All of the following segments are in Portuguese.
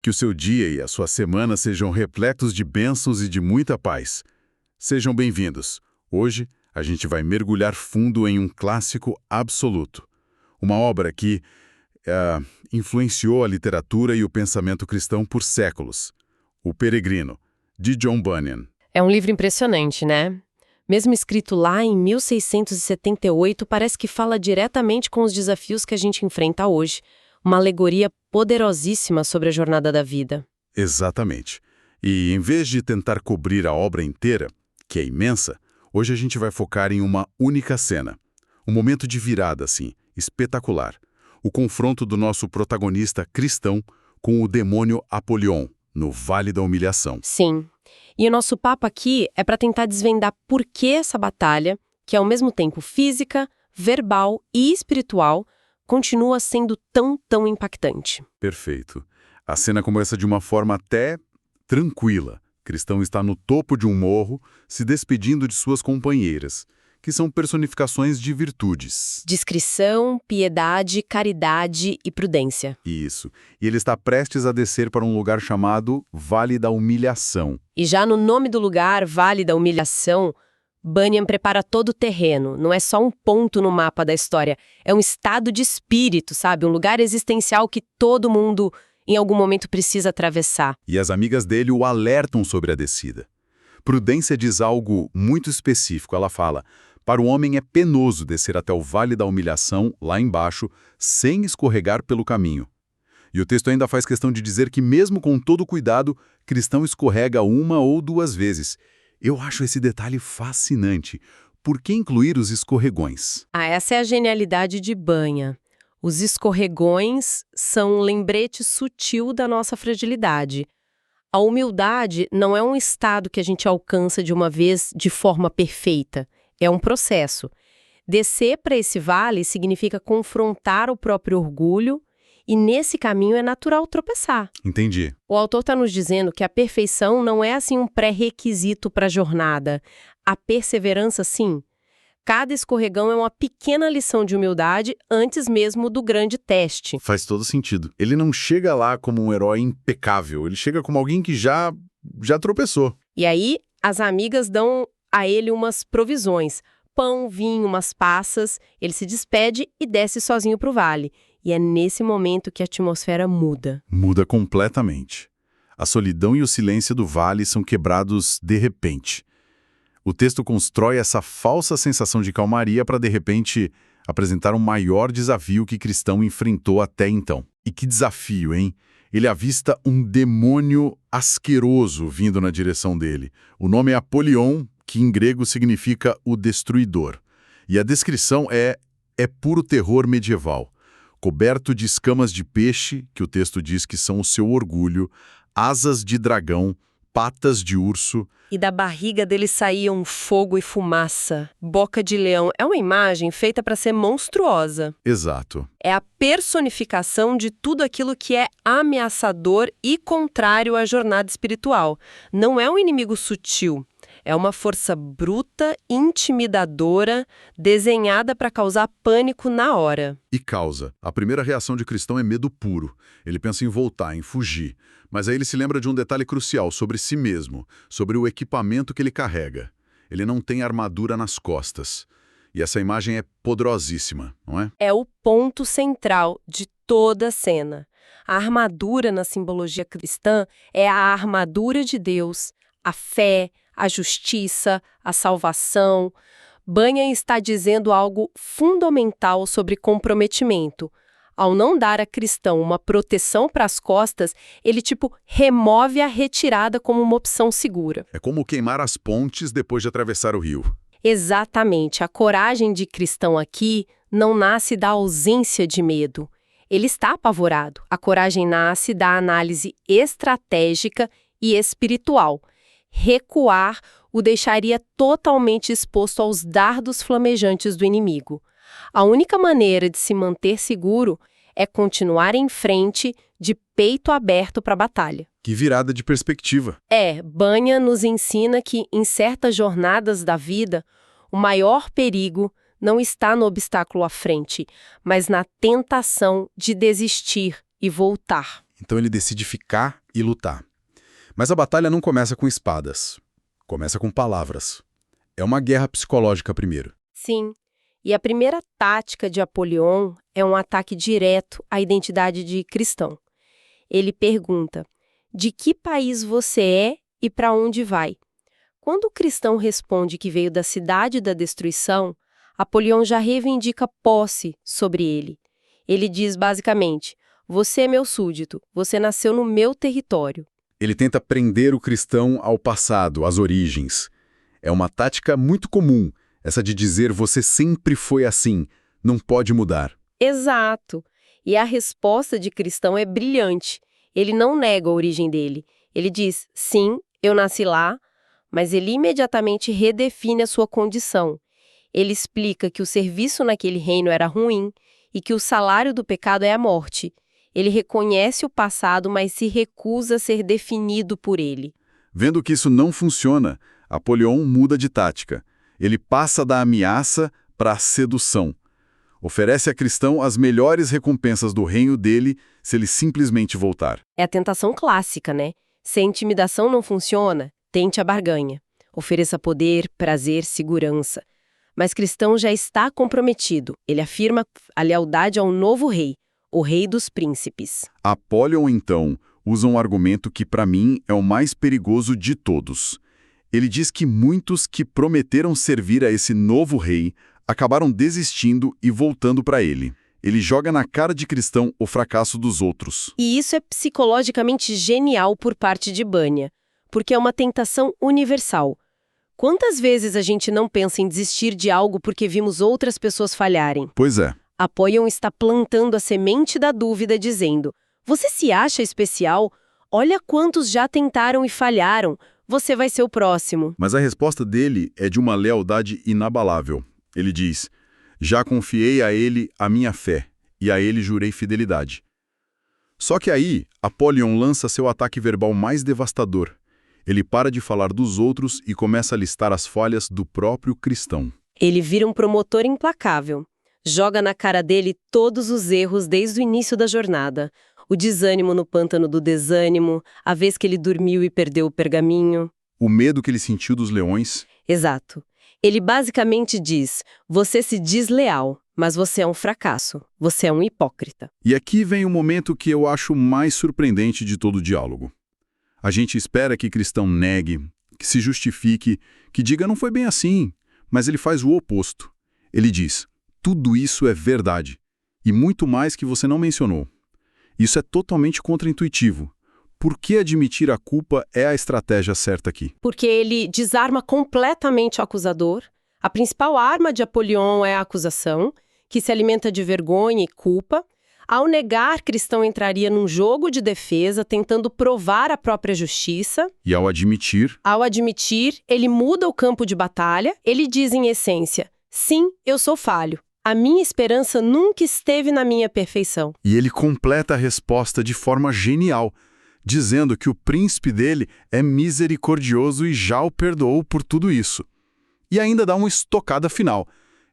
Que o seu dia e a sua semana sejam repletos de bênçãos e de muita paz. Sejam bem-vindos. Hoje, a gente vai mergulhar fundo em um clássico absoluto. Uma obra que influenciou a literatura e o pensamento cristão por séculos. O Peregrino, de John Bunyan. É um livro impressionante, né? Mesmo escrito lá em 1678, parece que fala diretamente com os desafios que a gente enfrenta hoje. Uma alegoria poderosíssima sobre a jornada da vida. Exatamente. E em vez de tentar cobrir a obra inteira, que é imensa, hoje a gente vai focar em uma única cena. Um momento de virada, assim, espetacular. O confronto do nosso protagonista cristão com o demônio Apolion, no Vale da Humilhação. Sim. E o nosso papo aqui é para tentar desvendar por que essa batalha, que é ao mesmo tempo física, verbal e espiritual, continua sendo tão impactante. Perfeito. A cena começa de uma forma até tranquila. Cristão está no topo de um morro, se despedindo de suas companheiras, que são personificações de virtudes. Discrição, piedade, caridade e prudência. Isso. E ele está prestes a descer para um lugar chamado Vale da Humilhação. E já no nome do lugar, Vale da Humilhação, Bunyan prepara todo o terreno. Não é só um ponto no mapa da história, é um estado de espírito, sabe? Um lugar existencial que todo mundo, em algum momento, precisa atravessar. E as amigas dele o alertam sobre a descida. Prudência diz algo muito específico. Ela fala: para o homem é penoso descer até o Vale da Humilhação, lá embaixo, sem escorregar pelo caminho. E o texto ainda faz questão de dizer que, mesmo com todo cuidado, cristão escorrega uma ou duas vezes. Eu acho esse detalhe fascinante. Por que incluir os escorregões? Essa é a genialidade de Bunyan. Os escorregões são um lembrete sutil da nossa fragilidade. A humildade não é um estado que a gente alcança de uma vez de forma perfeita. É um processo. Descer para esse vale significa confrontar o próprio orgulho e, nesse caminho, é natural tropeçar. Entendi. O autor está nos dizendo que a perfeição não é assim um pré-requisito para a jornada. A perseverança, sim. Cada escorregão é uma pequena lição de humildade antes mesmo do grande teste. Faz todo sentido. Ele não chega lá como um herói impecável, ele chega como alguém que já tropeçou. E aí, as amigas dão a ele umas provisões. Pão, vinho, umas passas. Ele se despede e desce sozinho para o vale. E é nesse momento que a atmosfera muda. Muda completamente. A solidão e o silêncio do vale são quebrados de repente. O texto constrói essa falsa sensação de calmaria para, de repente, apresentar um maior desafio que Cristão enfrentou até então. E que desafio, hein? Ele avista um demônio asqueroso vindo na direção dele. O nome é Apolion, que em grego significa o destruidor. E a descrição é puro terror medieval. Coberto de escamas de peixe, que o texto diz que são o seu orgulho, asas de dragão, patas de urso. E da barriga dele saíam fogo e fumaça. Boca de leão. É uma imagem feita para ser monstruosa. Exato. É a personificação de tudo aquilo que é ameaçador e contrário à jornada espiritual. Não é um inimigo sutil. É uma força bruta, intimidadora, desenhada para causar pânico na hora. E causa. A primeira reação de Cristão é medo puro. Ele pensa em voltar, em fugir. Mas aí ele se lembra de um detalhe crucial sobre si mesmo, sobre o equipamento que ele carrega. Ele não tem armadura nas costas. E essa imagem é poderosíssima, não é? É o ponto central de toda a cena. A armadura na simbologia cristã é a armadura de Deus, a fé, a justiça, a salvação. Bunyan está dizendo algo fundamental sobre comprometimento. Ao não dar a cristão uma proteção para as costas, ele remove a retirada como uma opção segura. É como queimar as pontes depois de atravessar o rio. Exatamente. A coragem de cristão aqui não nasce da ausência de medo. Ele está apavorado. A coragem nasce da análise estratégica e espiritual. Recuar o deixaria totalmente exposto aos dardos flamejantes do inimigo. A única maneira de se manter seguro é continuar em frente, de peito aberto para a batalha. Que virada de perspectiva. Bunyan nos ensina que, em certas jornadas da vida, o maior perigo não está no obstáculo à frente, mas na tentação de desistir e voltar. Então ele decide ficar e lutar. Mas a batalha não começa com espadas. Começa com palavras. É uma guerra psicológica primeiro. Sim. E a primeira tática de Apolion é um ataque direto à identidade de cristão. Ele pergunta: de que país você é e para onde vai? Quando o cristão responde que veio da cidade da destruição, Apolion já reivindica posse sobre ele. Ele diz basicamente: você é meu súdito, você nasceu no meu território. Ele tenta prender o cristão ao passado, às origens. É uma tática muito comum, essa de dizer você sempre foi assim, não pode mudar. Exato. E a resposta de cristão é brilhante. Ele não nega a origem dele. Ele diz: sim, eu nasci lá, mas ele imediatamente redefine a sua condição. Ele explica que o serviço naquele reino era ruim e que o salário do pecado é a morte. Ele reconhece o passado, mas se recusa a ser definido por ele. Vendo que isso não funciona, Apolion muda de tática. Ele passa da ameaça para a sedução. Oferece a cristão as melhores recompensas do reino dele se ele simplesmente voltar. É a tentação clássica, né? Se a intimidação não funciona, tente a barganha. Ofereça poder, prazer, segurança. Mas cristão já está comprometido. Ele afirma a lealdade ao novo rei, o rei dos príncipes. Apolion, então, usa um argumento que, para mim, é o mais perigoso de todos. Ele diz que muitos que prometeram servir a esse novo rei acabaram desistindo e voltando para ele. Ele joga na cara de cristão o fracasso dos outros. E isso é psicologicamente genial por parte de Banya, porque é uma tentação universal. Quantas vezes a gente não pensa em desistir de algo porque vimos outras pessoas falharem? Pois é. Apolion está plantando a semente da dúvida, dizendo: você se acha especial? Olha quantos já tentaram e falharam. Você vai ser o próximo. Mas a resposta dele é de uma lealdade inabalável. Ele diz: já confiei a ele a minha fé, e a ele jurei fidelidade. Só que aí, Apolion lança seu ataque verbal mais devastador. Ele para de falar dos outros e começa a listar as falhas do próprio cristão. Ele vira um promotor implacável. Joga na cara dele todos os erros desde o início da jornada. O desânimo no pântano do desânimo, a vez que ele dormiu e perdeu o pergaminho. O medo que ele sentiu dos leões. Exato. Ele basicamente diz: você se diz leal, mas você é um fracasso. Você é um hipócrita. E aqui vem o momento que eu acho mais surpreendente de todo o diálogo. A gente espera que cristão negue, que se justifique, que diga não foi bem assim, mas ele faz o oposto. Ele diz: tudo isso é verdade, e muito mais que você não mencionou. Isso é totalmente contraintuitivo. Por que admitir a culpa é a estratégia certa aqui? Porque ele desarma completamente o acusador. A principal arma de Apolion é a acusação, que se alimenta de vergonha e culpa. Ao negar, cristão entraria num jogo de defesa, tentando provar a própria justiça. E ao admitir, ele muda o campo de batalha. Ele diz, em essência: sim, eu sou falho. A minha esperança nunca esteve na minha perfeição. E ele completa a resposta de forma genial, dizendo que o príncipe dele é misericordioso e já o perdoou por tudo isso. E ainda dá uma estocada final.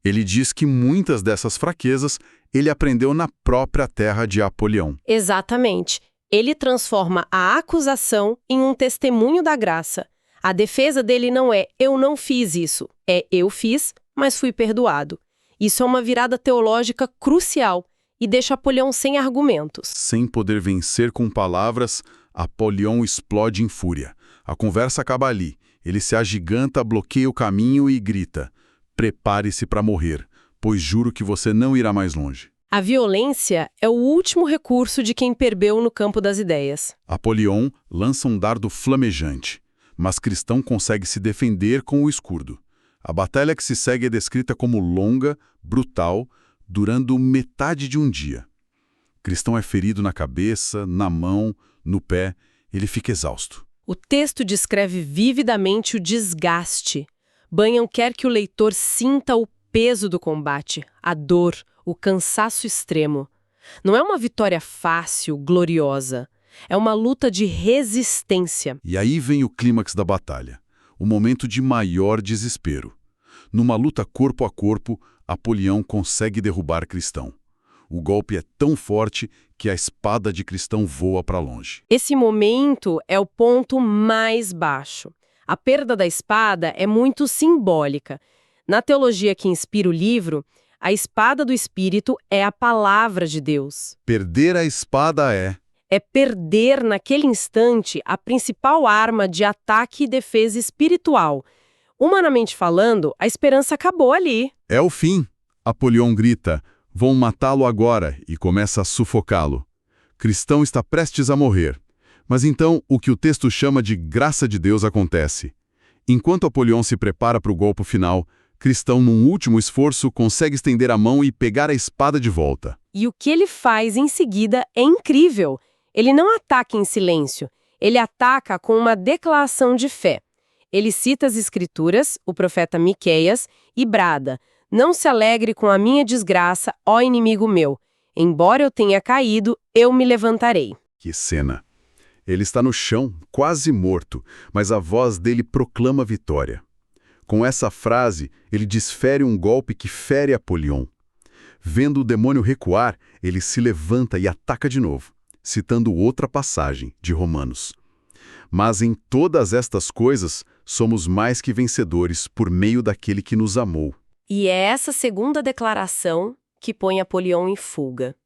Ele diz que muitas dessas fraquezas ele aprendeu na própria terra de Apolion. Exatamente. Ele transforma a acusação em um testemunho da graça. A defesa dele não é eu não fiz isso, é eu fiz, mas fui perdoado. Isso é uma virada teológica crucial e deixa Apolion sem argumentos. Sem poder vencer com palavras, Apolion explode em fúria. A conversa acaba ali. Ele se agiganta, bloqueia o caminho e grita: prepare-se para morrer, pois juro que você não irá mais longe. A violência é o último recurso de quem perdeu no campo das ideias. Apolion lança um dardo flamejante, mas cristão consegue se defender com o escudo. A batalha que se segue é descrita como longa, brutal, durando metade de um dia. Cristão é ferido na cabeça, na mão, no pé, ele fica exausto. O texto descreve vividamente o desgaste. Bunyan quer que o leitor sinta o peso do combate, a dor, o cansaço extremo. Não é uma vitória fácil, gloriosa. É uma luta de resistência. E aí vem o clímax da batalha, o momento de maior desespero. Numa luta corpo a corpo, Apolion consegue derrubar cristão. O golpe é tão forte que a espada de Cristão voa para longe. Esse momento é o ponto mais baixo. A perda da espada é muito simbólica. Na teologia que inspira o livro, a espada do Espírito é a palavra de Deus. Perder a espada É perder, naquele instante, a principal arma de ataque e defesa espiritual. Humanamente falando, a esperança acabou ali. é o fim. Apolion grita, vão matá-lo agora, e começa a sufocá-lo. Cristão está prestes a morrer. Mas então, o que o texto chama de graça de Deus acontece. Enquanto Apolion se prepara para o golpe final, Cristão, num último esforço, consegue estender a mão e pegar a espada de volta. E o que ele faz em seguida é incrível. Ele não ataca em silêncio, ele ataca com uma declaração de fé. Ele cita as Escrituras, o profeta Miqueias, e brada: não se alegre com a minha desgraça, ó inimigo meu. Embora eu tenha caído, eu me levantarei. Que cena! Ele está no chão, quase morto, mas a voz dele proclama a vitória. Com essa frase, ele desfere um golpe que fere Apolion. Vendo o demônio recuar, ele se levanta e ataca de novo, citando outra passagem de Romanos. Mas em todas estas coisas, somos mais que vencedores por meio daquele que nos amou. E é essa segunda declaração que põe Apolion em fuga.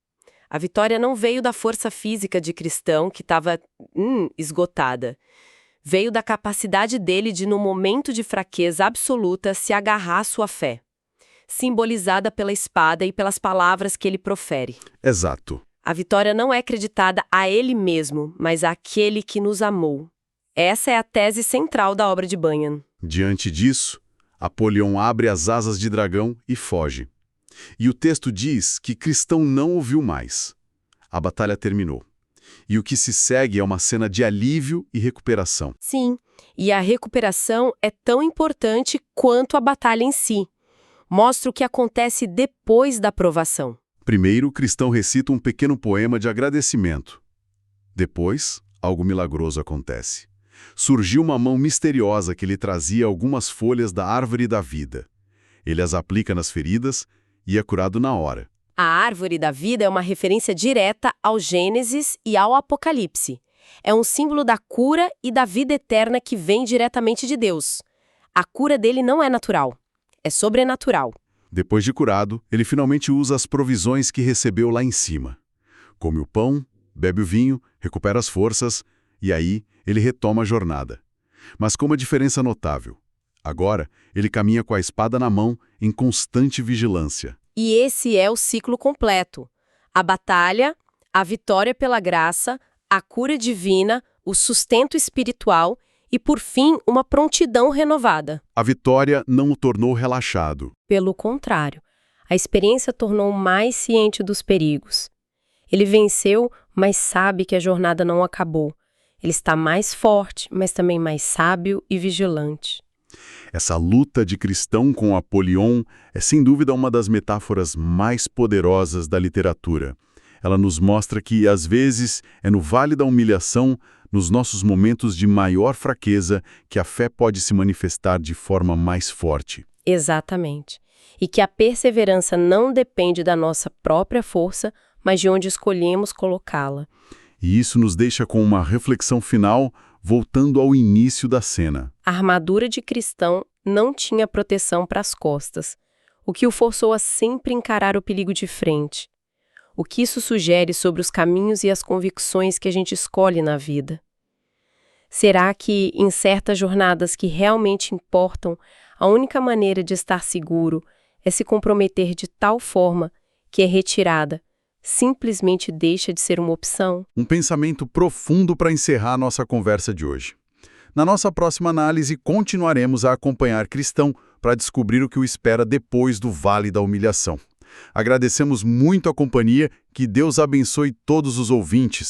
A vitória não veio da força física de Cristão, que estava esgotada. Veio da capacidade dele de, no momento de fraqueza absoluta, se agarrar à sua fé, simbolizada pela espada e pelas palavras que ele profere. Exato. A vitória não é creditada a ele mesmo, mas àquele que nos amou. Essa é a tese central da obra de Bunyan. Diante disso, Apolion abre as asas de dragão e foge. E o texto diz que Cristão não ouviu mais. A batalha terminou. E o que se segue é uma cena de alívio e recuperação. Sim, e a recuperação é tão importante quanto a batalha em si. Mostra o que acontece depois da provação. Primeiro, Cristão recita um pequeno poema de agradecimento. Depois, algo milagroso acontece. Surgiu uma mão misteriosa que lhe trazia algumas folhas da árvore da vida. Ele as aplica nas feridas e é curado na hora. A árvore da vida é uma referência direta ao Gênesis e ao Apocalipse. É um símbolo da cura e da vida eterna que vem diretamente de Deus. A cura dele não é natural, é sobrenatural. Depois de curado, ele finalmente usa as provisões que recebeu lá em cima. Come o pão, bebe o vinho, recupera as forças, e aí ele retoma a jornada. Mas com uma diferença notável. Agora, ele caminha com a espada na mão, em constante vigilância. E esse é o ciclo completo. A batalha, a vitória pela graça, a cura divina, o sustento espiritual e, por fim, uma prontidão renovada. A vitória não o tornou relaxado. Pelo contrário, a experiência tornou mais ciente dos perigos. Ele venceu, mas sabe que a jornada não acabou. Ele está mais forte, mas também mais sábio e vigilante. Essa luta de Cristão com Apolion é sem dúvida uma das metáforas mais poderosas da literatura. Ela nos mostra que, às vezes, é no vale da humilhação, nos nossos momentos de maior fraqueza, que a fé pode se manifestar de forma mais forte. Exatamente. E que a perseverança não depende da nossa própria força, mas de onde escolhemos colocá-la. E isso nos deixa com uma reflexão final, voltando ao início da cena. A armadura de Cristão não tinha proteção para as costas, o que o forçou a sempre encarar o perigo de frente. O que isso sugere sobre os caminhos e as convicções que a gente escolhe na vida? Será que, em certas jornadas que realmente importam, a única maneira de estar seguro é se comprometer de tal forma que a retirada simplesmente deixa de ser uma opção? Um pensamento profundo para encerrar nossa conversa de hoje. Na nossa próxima análise, continuaremos a acompanhar Cristão para descobrir o que o espera depois do Vale da Humilhação. Agradecemos muito a companhia, que Deus abençoe todos os ouvintes.